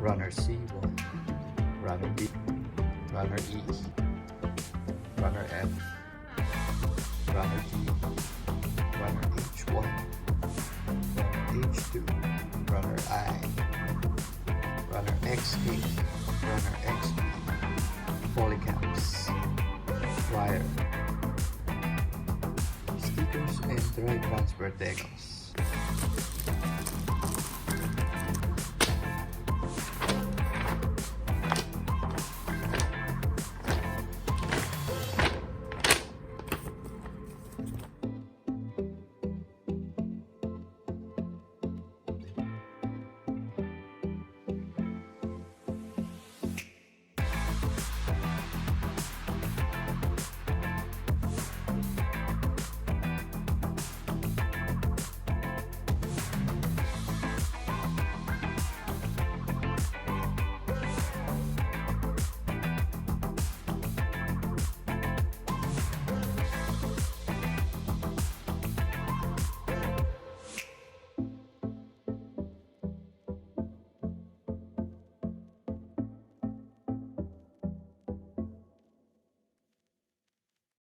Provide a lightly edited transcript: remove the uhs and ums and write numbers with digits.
runner C1, runner B, runner E, runner F, runner G, runner H1, runner H2, runner I, runner XA, runner XB, polycaps, wire, stickers, and dry transfer decals.